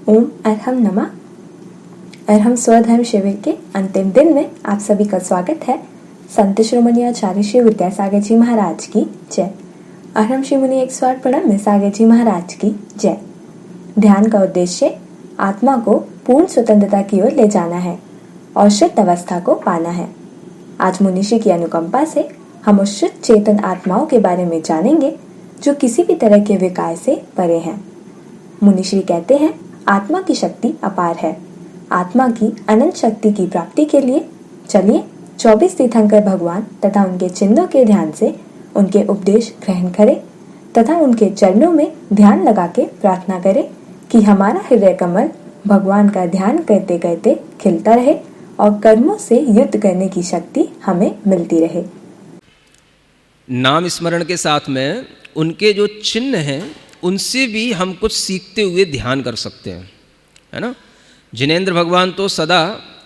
ओम अरहम नमः। अरहम स्वधर्म शिविर के अंतिम दिन में आप सभी का स्वागत है। संत शिरोमणि आचार्य श्री विद्यासागर जी महाराज की जय। अरहम श्री मुनि 108 प्रणम में सागर जी महाराज की जय। ध्यान का उद्देश्य आत्मा को पूर्ण स्वतंत्रता की ओर ले जाना है और शुद्ध अवस्था को पाना है। आज मुनिषी की अनुकंपा से हम उस शुद्ध चेतन आत्माओं के बारे में जानेंगे जो किसी भी तरह के विकार से परे हैं। मुनिश्री कहते हैं, आत्मा की शक्ति अपार है। आत्मा की अनंत शक्ति की प्राप्ति के लिए चलिए 24 तीर्थंकर भगवान तथा उनके चिन्हों के ध्यान से उनके उपदेश ग्रहण करें तथा उनके चरणों में ध्यान लगा के प्रार्थना करें कि हमारा हृदय कमल भगवान का ध्यान करते करते खिलता रहे और कर्मों से युद्ध करने की शक्ति हमें मिलती रहे। नाम स्मरण के साथ में उनके जो चिन्ह हैं उनसे भी हम कुछ सीखते हुए ध्यान कर सकते हैं, है ना। जिनेंद्र भगवान तो सदा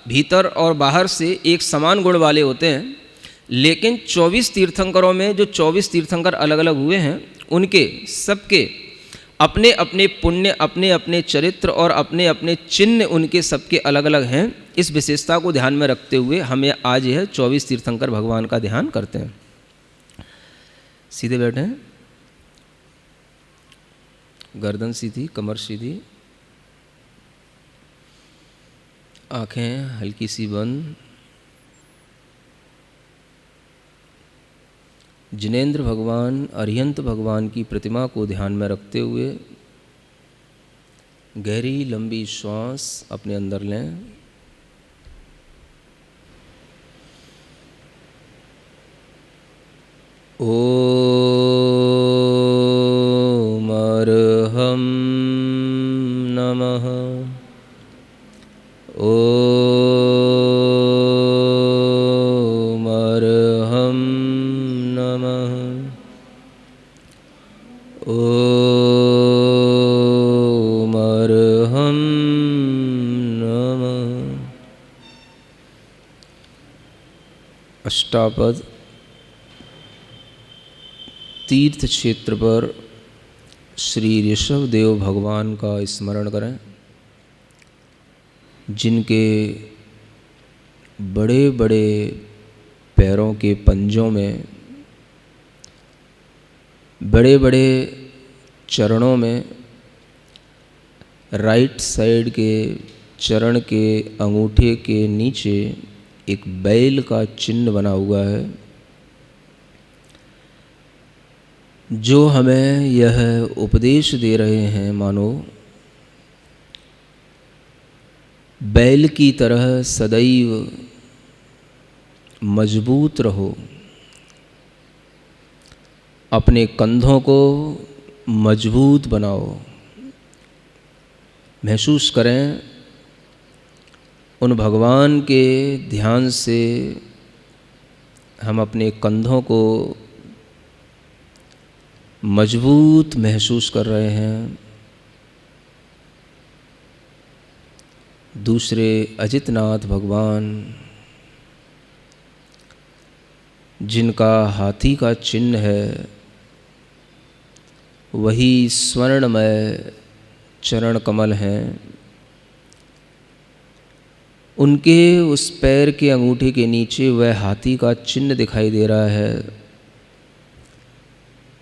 भीतर और बाहर से एक समान गुण वाले होते हैं, लेकिन 24 तीर्थंकरों में जो 24 तीर्थंकर अलग अलग हुए हैं उनके सबके अपने अपने पुण्य, अपने अपने चरित्र और अपने अपने चिन्ह उनके सबके अलग अलग हैं। इस विशेषता को ध्यान में रखते हुए हमें आज यह 24 तीर्थंकर भगवान का ध्यान करते हैं। सीधे बैठे हैं, गर्दन सीधी, कमर सीधी, आंखें हल्की सी बंद। जिनेंद्र भगवान, अरिहंत भगवान की प्रतिमा को ध्यान में रखते हुए गहरी लंबी श्वास अपने अंदर लें। ओम अरहम नमः। ओम अरहम नमः। ओम अरहम नमः। अष्टापद तीर्थ क्षेत्र पर श्री ऋषभ देव भगवान का स्मरण करें, जिनके बड़े बड़े पैरों के पंजों में, बड़े बड़े चरणों में, राइट साइड के चरण के अंगूठे के नीचे एक बैल का चिन्ह बना हुआ है, जो हमें यह उपदेश दे रहे हैं, मानो बैल की तरह सदैव मजबूत रहो, अपने कंधों को मजबूत बनाओ। महसूस करें उन भगवान के ध्यान से हम अपने कंधों को मजबूत महसूस कर रहे हैं। दूसरे अजितनाथ भगवान, जिनका हाथी का चिन्ह है, वही स्वर्णमय चरण कमल हैं। उनके उस पैर के अंगूठे के नीचे वह हाथी का चिन्ह दिखाई दे रहा है।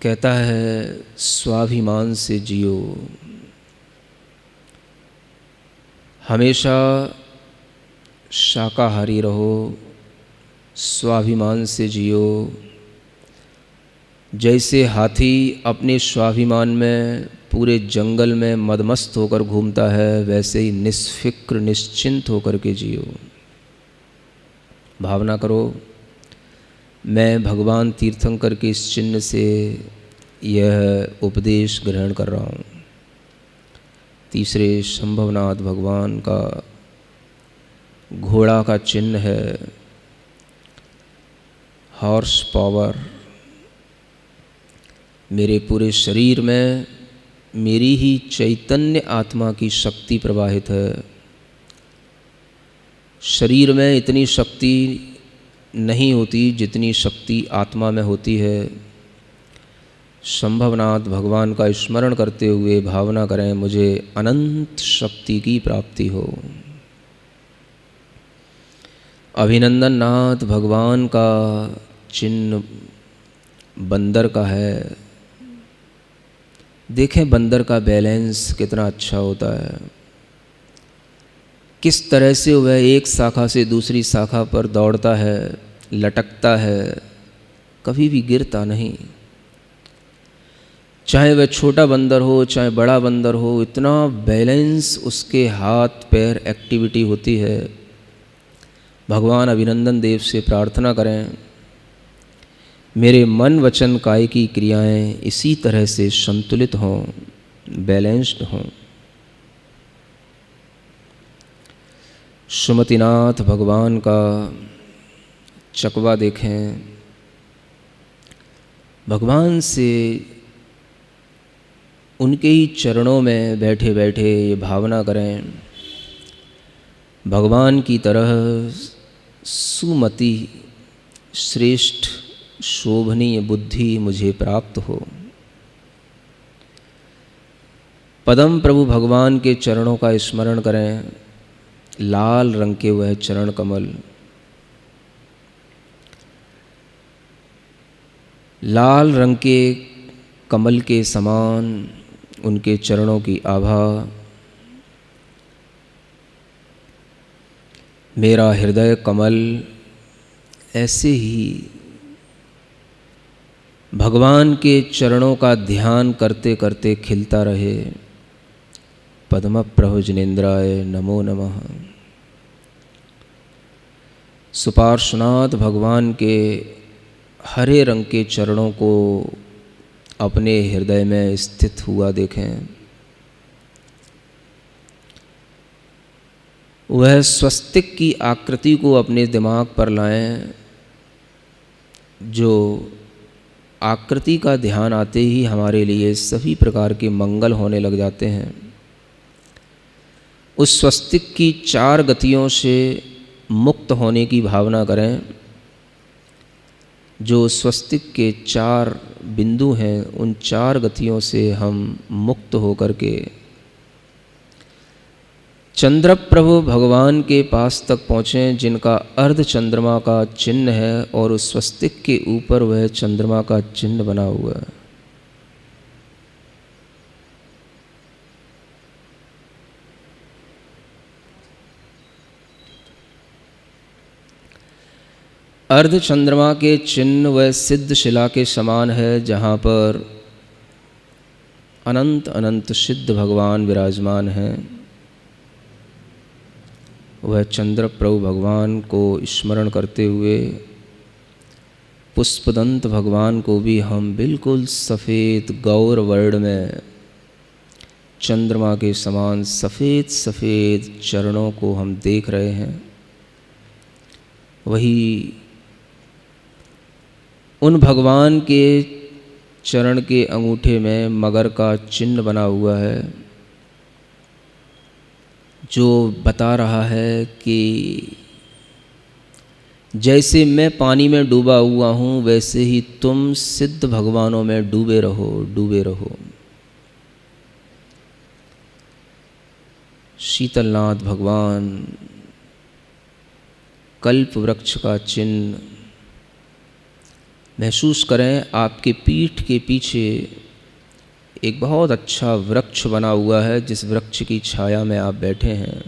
कहता है, स्वाभिमान से जियो, हमेशा शाकाहारी रहो, स्वाभिमान से जियो। जैसे हाथी अपने स्वाभिमान में पूरे जंगल में मदमस्त होकर घूमता है, वैसे ही निष्फिक्र निश्चिंत होकर के जियो। भावना करो, मैं भगवान तीर्थंकर के इस चिन्ह से यह उपदेश ग्रहण कर रहा हूँ। तीसरे शंभवनाथ भगवान का घोड़ा का चिन्ह है, हॉर्स पावर। मेरे पूरे शरीर में मेरी ही चैतन्य आत्मा की शक्ति प्रवाहित है। शरीर में इतनी शक्ति नहीं होती जितनी शक्ति आत्मा में होती है। संभवनाथ भगवान का स्मरण करते हुए भावना करें मुझे अनंत शक्ति की प्राप्ति हो। अभिनंदन नाथ भगवान का चिन्ह बंदर का है। देखें बंदर का बैलेंस कितना अच्छा होता है, किस तरह से वह एक शाखा से दूसरी शाखा पर दौड़ता है, लटकता है, कभी भी गिरता नहीं। चाहे वह छोटा बंदर हो चाहे बड़ा बंदर हो, इतना बैलेंस उसके हाथ पैर एक्टिविटी होती है। भगवान अभिनंदन देव से प्रार्थना करें मेरे मन वचन काय की क्रियाएं इसी तरह से संतुलित हों, बैलेंस्ड हों। सुमतिनाथ भगवान का चकवा देखें। भगवान से उनके ही चरणों में बैठे बैठे ये भावना करें भगवान की तरह सुमति श्रेष्ठ शोभनीय बुद्धि मुझे प्राप्त हो। पदम प्रभु भगवान के चरणों का स्मरण करें। लाल रंग के वह चरण कमल, लाल रंग के कमल के समान उनके चरणों की आभा मेरा हृदय कमल ऐसे ही भगवान के चरणों का ध्यान करते करते खिलता रहे। पद्म प्रभु जिनेन्द्राय नमो नमः। सुपार्श्वनाथ भगवान के हरे रंग के चरणों को अपने हृदय में स्थित हुआ देखें। वह स्वस्तिक की आकृति को अपने दिमाग पर लाएं। जो आकृति का ध्यान आते ही हमारे लिए सभी प्रकार के मंगल होने लग जाते हैं। उस स्वस्तिक की 4 गतियों से मुक्त होने की भावना करें। जो स्वस्तिक के 4 बिंदु हैं, उन 4 गतियों से हम मुक्त होकर के चंद्र प्रभु भगवान के पास तक पहुँचें, जिनका अर्ध चंद्रमा का चिन्ह है और उस स्वस्तिक के ऊपर वह चंद्रमा का चिन्ह बना हुआ है। अर्ध चंद्रमा के चिन्ह वह सिद्ध शिला के समान है, जहाँ पर अनंत अनंत सिद्ध भगवान विराजमान हैं। वह चंद्र प्रभु भगवान को स्मरण करते हुए पुष्पदंत भगवान को भी हम बिल्कुल सफ़ेद गौर वर्ण में चंद्रमा के समान सफ़ेद सफ़ेद चरणों को हम देख रहे हैं। वही उन भगवान के चरण के अंगूठे में मगर का चिन्ह बना हुआ है, जो बता रहा है कि जैसे मैं पानी में डूबा हुआ हूँ, वैसे ही तुम सिद्ध भगवानों में डूबे रहो, डूबे रहो। शीतलनाथ भगवान कल्प वृक्ष का चिन्ह महसूस करें। आपके पीठ के पीछे एक बहुत अच्छा वृक्ष बना हुआ है, जिस वृक्ष की छाया में आप बैठे हैं।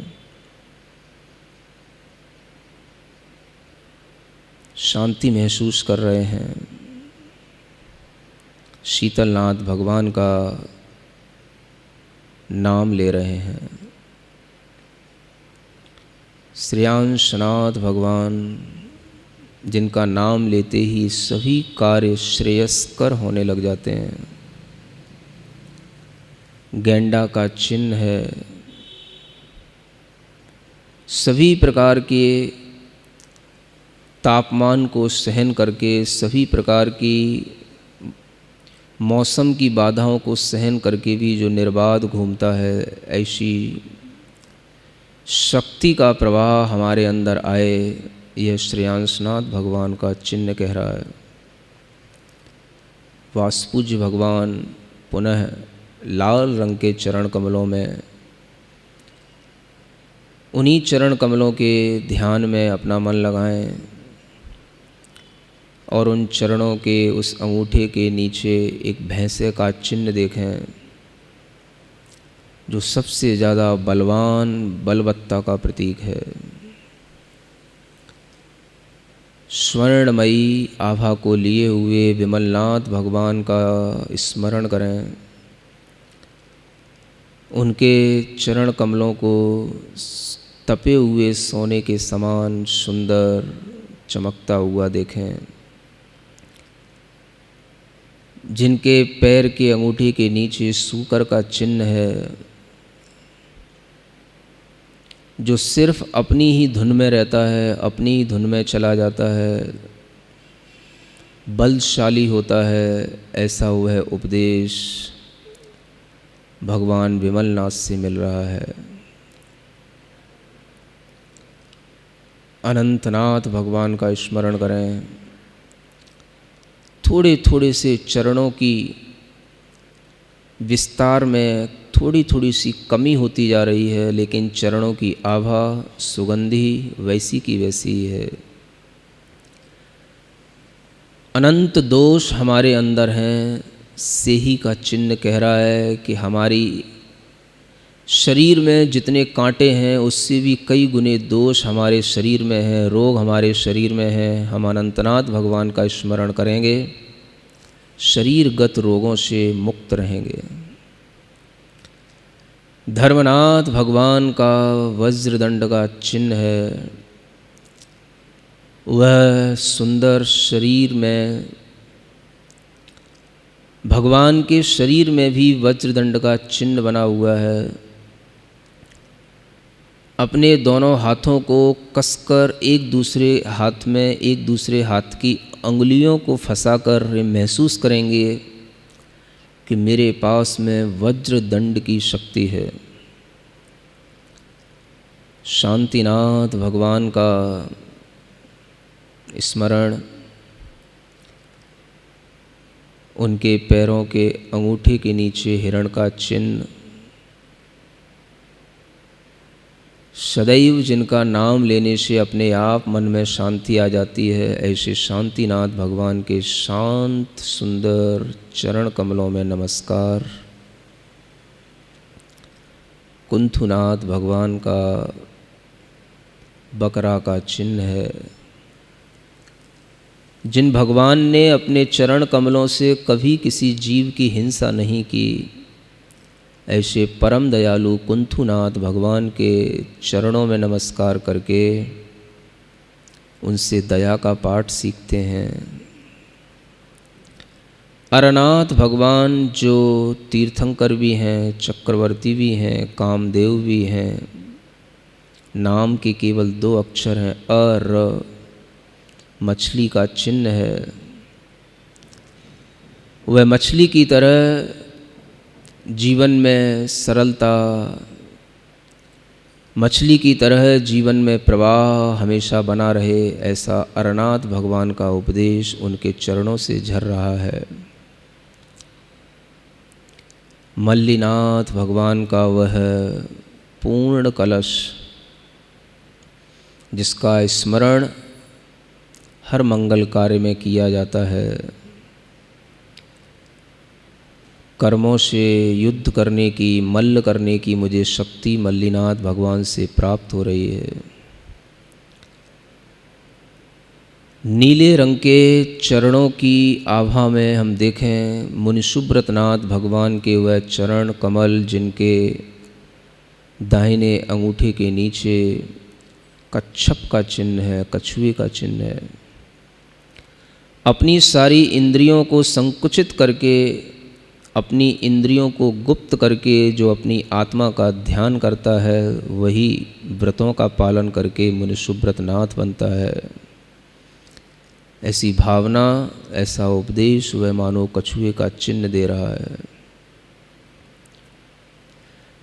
शांति महसूस कर रहे हैं। शीतलनाथ भगवान का नाम ले रहे हैं। श्रेयांशनाथ भगवान, जिनका नाम लेते ही सभी कार्य श्रेयस्कर होने लग जाते हैं। गेंडा का चिन्ह है। सभी प्रकार के तापमान को सहन करके, सभी प्रकार की मौसम की बाधाओं को सहन करके भी जो निर्बाध घूमता है, ऐसी शक्ति का प्रवाह हमारे अंदर आए, यह श्रेयांशनाथ भगवान का चिन्ह कह रहा है। वासपूज्य भगवान पुनः लाल रंग के चरण कमलों में, उन्हीं चरण कमलों के ध्यान में अपना मन लगाएं और उन चरणों के उस अंगूठे के नीचे एक भैंसे का चिन्ह देखें जो सबसे ज़्यादा बलवान बलवत्ता का प्रतीक है। स्वर्णमयी आभा को लिए हुए विमलनाथ भगवान का स्मरण करें, उनके चरण कमलों को तपे हुए सोने के समान सुंदर चमकता हुआ देखें, जिनके पैर के अंगूठे के नीचे सूकर का चिन्ह है, जो सिर्फ अपनी ही धुन में रहता है, अपनी ही धुन में चला जाता है, बलशाली होता है। ऐसा वह उपदेश भगवान विमलनाथ से मिल रहा है। अनंतनाथ भगवान का स्मरण करें। थोड़े थोड़े से चरणों की विस्तार में थोड़ी थोड़ी सी कमी होती जा रही है, लेकिन चरणों की आभा सुगंधी वैसी की वैसी ही है। अनंत दोष हमारे अंदर हैं, से ही का चिन्ह कह रहा है कि हमारी शरीर में जितने कांटे हैं उससे भी कई गुने दोष हमारे शरीर में हैं, रोग हमारे शरीर में हैं। हम अनंतनाथ भगवान का स्मरण करेंगे, शरीरगत रोगों से मुक्त रहेंगे। धर्मनाथ भगवान का वज्रदंड का चिन्ह है, वह सुंदर शरीर में, भगवान के शरीर में भी वज्रदंड का चिन्ह बना हुआ है। अपने दोनों हाथों को कसकर एक दूसरे हाथ में एक दूसरे हाथ की अंगुलियों को फंसाकर महसूस करेंगे कि मेरे पास में वज्रदंड की शक्ति है। शांतिनाथ भगवान का स्मरण, उनके पैरों के अंगूठे के नीचे हिरण का चिन्ह, सदैव जिनका नाम लेने से अपने आप मन में शांति आ जाती है, ऐसे शांतिनाथ भगवान के शांत सुंदर चरण कमलों में नमस्कार। कुंथुनाथ भगवान का बकरा का चिन्ह है। जिन भगवान ने अपने चरण कमलों से कभी किसी जीव की हिंसा नहीं की, ऐसे परम दयालु कुंथुनाथ भगवान के चरणों में नमस्कार करके उनसे दया का पाठ सीखते हैं। अरनाथ भगवान जो तीर्थंकर भी हैं, चक्रवर्ती भी हैं, कामदेव भी हैं, नाम के केवल 2 अक्षर हैं, अर, मछली का चिन्ह है। वह मछली की तरह जीवन में सरलता, मछली की तरह जीवन में प्रवाह हमेशा बना रहे, ऐसा अरनाथ भगवान का उपदेश उनके चरणों से झर रहा है। मल्लीनाथ भगवान का वह पूर्ण कलश, जिसका स्मरण हर मंगल कार्य में किया जाता है, कर्मों से युद्ध करने की, मल्ल करने की मुझे शक्ति मल्लीनाथ भगवान से प्राप्त हो रही है। नीले रंग के चरणों की आभा में हम देखें मुनिसुब्रतनाथ भगवान के वह चरण कमल, जिनके दाहिने अंगूठे के नीचे कच्छप का चिन्ह है, कछुए का चिन्ह है। अपनी सारी इंद्रियों को संकुचित करके, अपनी इंद्रियों को गुप्त करके जो अपनी आत्मा का ध्यान करता है, वही व्रतों का पालन करके मुनिसुब्रतनाथ बनता है। ऐसी भावना, ऐसा उपदेश वह मानो कछुए का चिन्ह दे रहा है।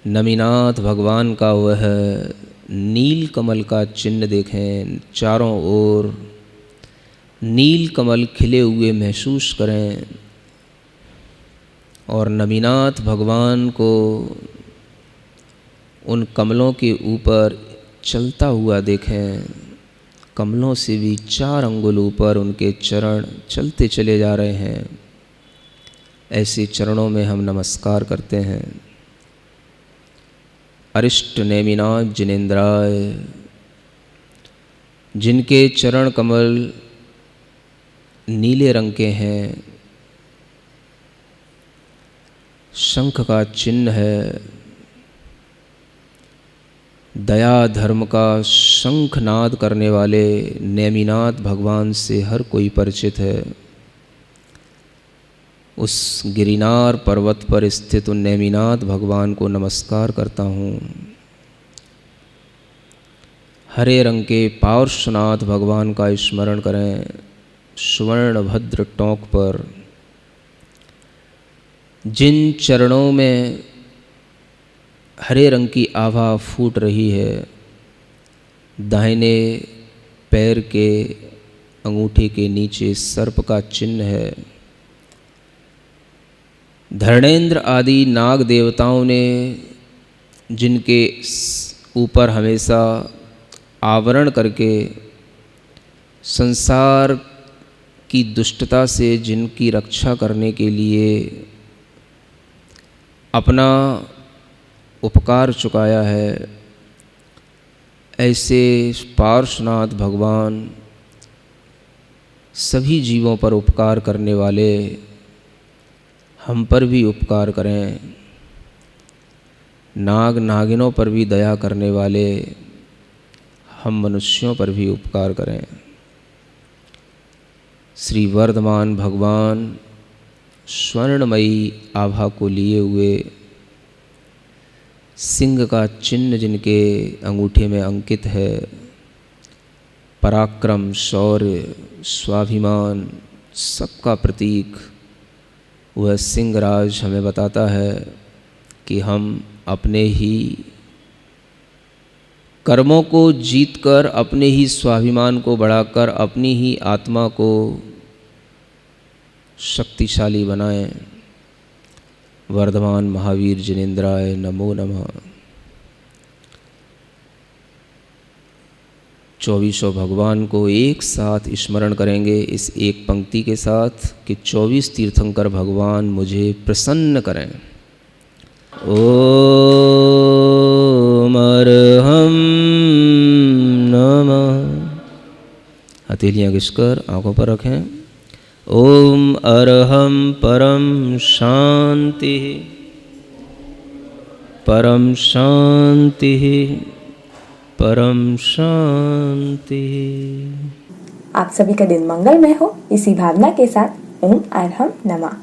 नमीनाथ भगवान का वह नील कमल का चिन्ह देखें, चारों ओर नील कमल खिले हुए महसूस करें। और नमीनाथ भगवान को उन कमलों के ऊपर चलता हुआ देखें। कमलों से भी 4 अंगुल ऊपर उनके चरण चलते चले जा रहे हैं। ऐसे चरणों में हम नमस्कार करते हैं। अरिष्ट नेमिनाथ जिनेन्द्राय, जिनके चरण कमल नीले रंग के हैं, शंख का चिन्ह है, दया धर्म का शंखनाद करने वाले नेमिनाथ भगवान से हर कोई परिचित है। उस गिरिनार पर्वत पर स्थित उन नेमिनाथ भगवान को नमस्कार करता हूँ। हरे रंग के पार्श्वनाथ भगवान का स्मरण करें। स्वर्ण भद्र टोंक पर जिन चरणों में हरे रंग की आभा फूट रही है, दाहिने पैर के अंगूठे के नीचे सर्प का चिन्ह है। धर्णेंद्र आदि नाग देवताओं ने जिनके ऊपर हमेशा आवरण करके संसार की दुष्टता से जिनकी रक्षा करने के लिए अपना उपकार चुकाया है, ऐसे पार्श्वनाथ भगवान सभी जीवों पर उपकार करने वाले हम पर भी उपकार करें। नाग नागिनों पर भी दया करने वाले हम मनुष्यों पर भी उपकार करें। श्री वर्धमान भगवान स्वर्णमयी आभा को लिए हुए, सिंह का चिन्ह जिनके अंगूठे में अंकित है, पराक्रम, शौर्य, स्वाभिमान सबका प्रतीक वह सिंहराज हमें बताता है कि हम अपने ही कर्मों को जीतकर, अपने ही स्वाभिमान को बढ़ाकर, अपनी ही आत्मा को शक्तिशाली बनाएं। वर्धमान महावीर जिनेन्द्राय नमो नमः। 24 भगवान को एक साथ स्मरण करेंगे इस एक पंक्ति के साथ कि 24 तीर्थंकर भगवान मुझे प्रसन्न करें। ओम अर्हं नमः। हथेलियाँ घिसकर आंखों पर रखें। ओम अर्हं परम शांति, परम शांति, परम शांति। आप सभी का दिन मंगलमय हो। इसी भावना के साथ ओम अर्हं नमः।